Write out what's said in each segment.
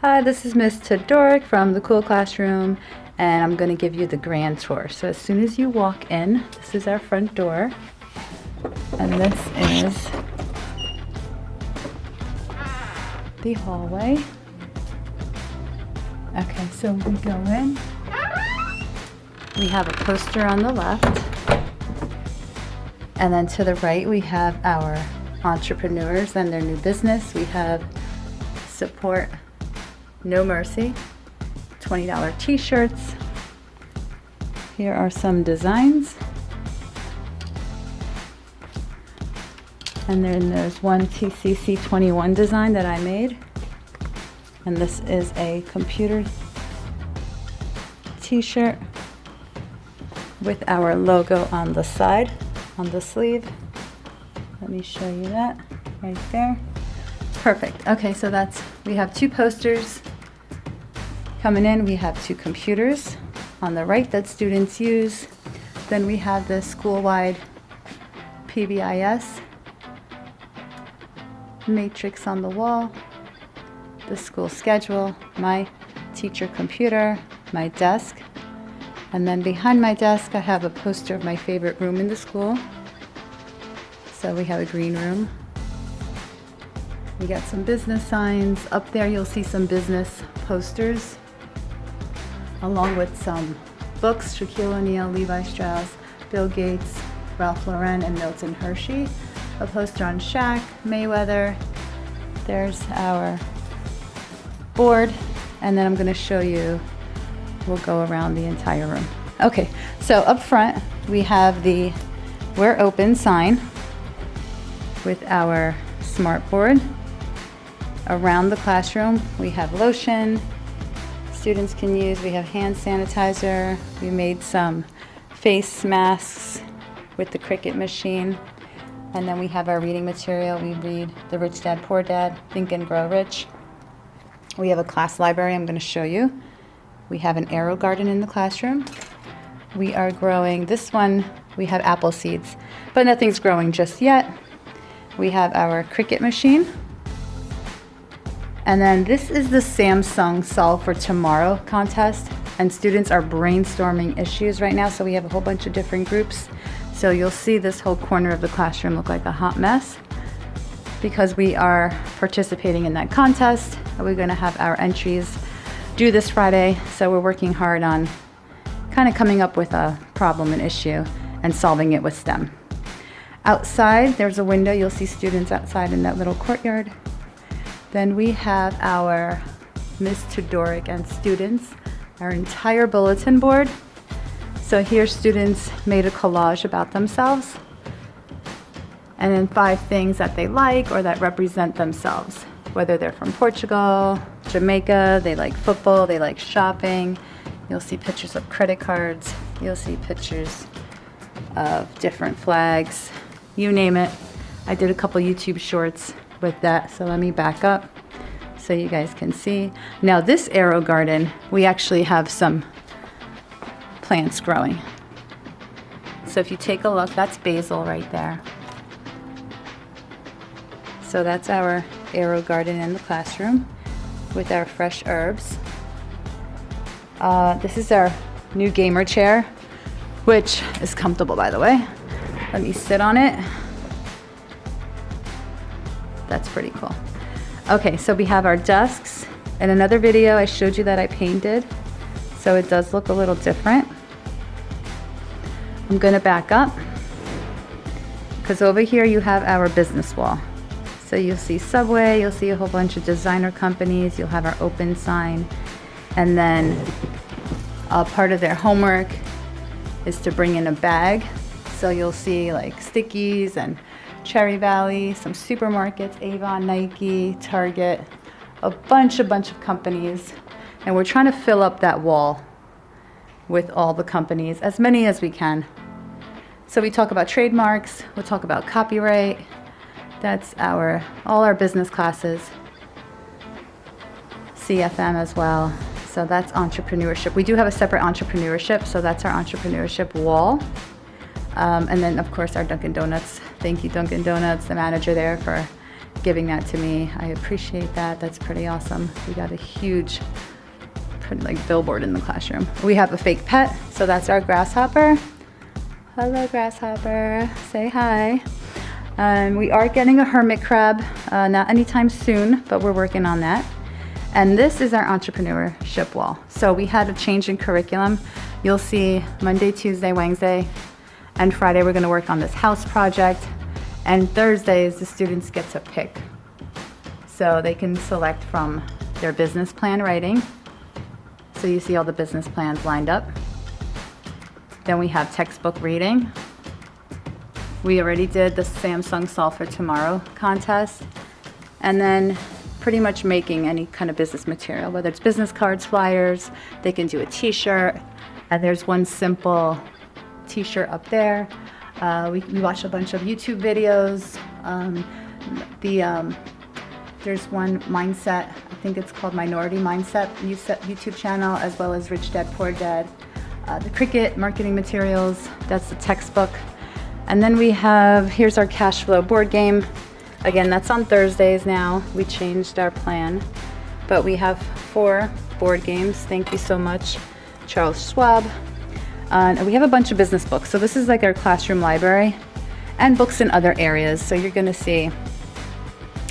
Hi, this is Miss Todoric from the Cool Classroom, and I'm going to give you the grand tour. So as soon as you walk in, this is our front door, and this is the hallway. Okay, so we go in. We have a poster on the left, and then to the right we have our entrepreneurs and their new business. We have Support No Mercy, $20 t-shirts. Here are some designs. And then there's one TCC21 design that I made. And this is a computer t-shirt with our logo on the side, on the sleeve. Let me show you that right there. Perfect. Okay, so we have two posters coming in. We have two computers on the right that students use. Then we have the school-wide PBIS matrix on the wall, the school schedule, my teacher computer, my desk, and then behind my desk I have a poster of my favorite room in the school. So we have a green room. We got some business signs. Up there you'll see some business posters along with some books, Shaquille O'Neal, Levi Strauss, Bill Gates, Ralph Lauren, and Milton Hershey. A poster on Shaq, Mayweather. There's our board, and then I'm going to show you, we'll go around the entire room. Okay, so up front we have the We're Open sign with our smart board. Around the classroom we have lotion students can use. We have hand sanitizer. We made some face masks with the Cricut machine. And then we have our reading material. We read The Rich Dad, Poor Dad, Think and Grow Rich. We have a class library I'm going to show you. We have an arrow garden in the classroom. We are growing, this one, we have apple seeds, but nothing's growing just yet. We have our Cricut machine. And then this is the Samsung Solve for Tomorrow contest, and students are brainstorming issues right now, so we have a whole bunch of different groups. So you'll see this whole corner of the classroom look like a hot mess because we are participating in that contest. We're going to have our entries due this Friday, so we're working hard on kind of coming up with a problem, an issue, and solving it with STEM. Outside, there's a window. You'll see students outside in that little courtyard. Then we have our Miss Todoric and students, our entire bulletin board. So here students made a collage about themselves and then 5 things that they like or that represent themselves, whether they're from Portugal, Jamaica, they like football, they like shopping. You'll see pictures of credit cards. You'll see pictures of different flags, you name it. I did a couple YouTube shorts with that, so let me back up so you guys can see. Now this arrow garden, we actually have some plants growing. So if you take a look, that's basil right there. So that's our arrow garden in the classroom with our fresh herbs. This is our new gamer chair, which is comfortable, by the way. Let me sit on it. That's pretty cool. Okay, so we have our desks. In another video, I showed you that I painted, so it does look a little different. I'm gonna back up because over here you have our business wall. So you'll see Subway, you'll see a whole bunch of designer companies, you'll have our open sign, and then part of their homework is to bring in a bag. So you'll see like Stickies and Cherry Valley, some supermarkets, Avon, Nike, Target, a bunch of companies. And we're trying to fill up that wall with all the companies, as many as we can. So we talk about trademarks, we'll talk about copyright. That's all our business classes, CFM as well. So that's entrepreneurship. We do have a separate entrepreneurship, so that's our entrepreneurship wall. And then of course our Dunkin' Donuts. Thank you, Dunkin' Donuts, the manager there, for giving that to me. I appreciate that. That's pretty awesome. We got a huge like billboard in the classroom. We have a fake pet, so that's our grasshopper. Hello, grasshopper. Say hi. We are getting a hermit crab, not anytime soon, but we're working on that. And this is our entrepreneurship wall. So we had a change in curriculum. You'll see Monday, Tuesday, Wednesday, and Friday we're gonna work on this house project. And Thursdays, the students get to pick. So they can select from their business plan writing. So you see all the business plans lined up. Then we have textbook reading. We already did the Samsung Solve for Tomorrow contest. And then pretty much making any kind of business material, whether it's business cards, flyers, they can do a t-shirt. And there's one simple t-shirt up there. We watched a bunch of YouTube videos. There's one mindset, I think it's called Minority Mindset YouTube channel, as well as Rich Dad Poor Dad. The Cricut marketing materials, that's the textbook. And then we have, here's our cash flow board game. Again, that's on Thursdays now. We changed our plan, but we have 4 board games. Thank you so much, Charles Schwab. And we have a bunch of business books. So this is like our classroom library and books in other areas. So you're gonna see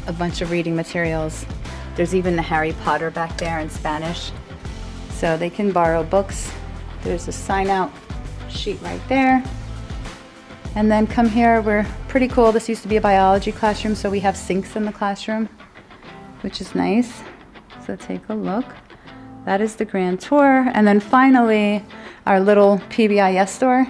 a bunch of reading materials. There's even the Harry Potter back there in Spanish. So they can borrow books. There's a sign out sheet right there. And then come here, we're pretty cool. This used to be a biology classroom, so we have sinks in the classroom, which is nice. So take a look. That is the grand tour. And then finally, our little PBIS store.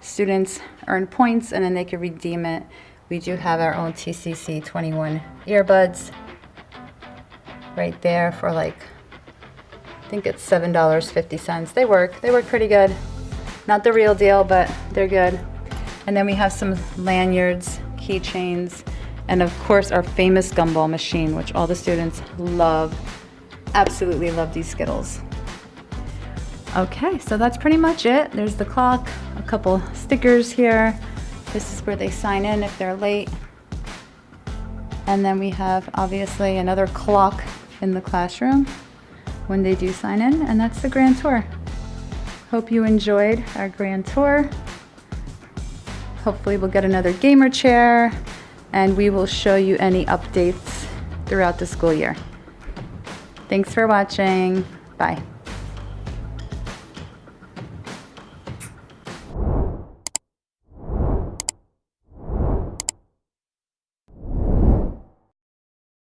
Students earn points and then they can redeem it. We do have our own TCC 21 earbuds right there for like, I think it's $7.50. They work pretty good. Not the real deal, but they're good. And then we have some lanyards, keychains, and of course our famous gumball machine, which all the students love. Absolutely love these Skittles. Okay, so that's pretty much it. There's the clock, a couple stickers here. This is where they sign in if they're late. And then we have obviously another clock in the classroom when they do sign in, and that's the grand tour. Hope you enjoyed our grand tour. Hopefully we'll get another gamer chair and we will show you any updates throughout the school year. Thanks for watching. Bye.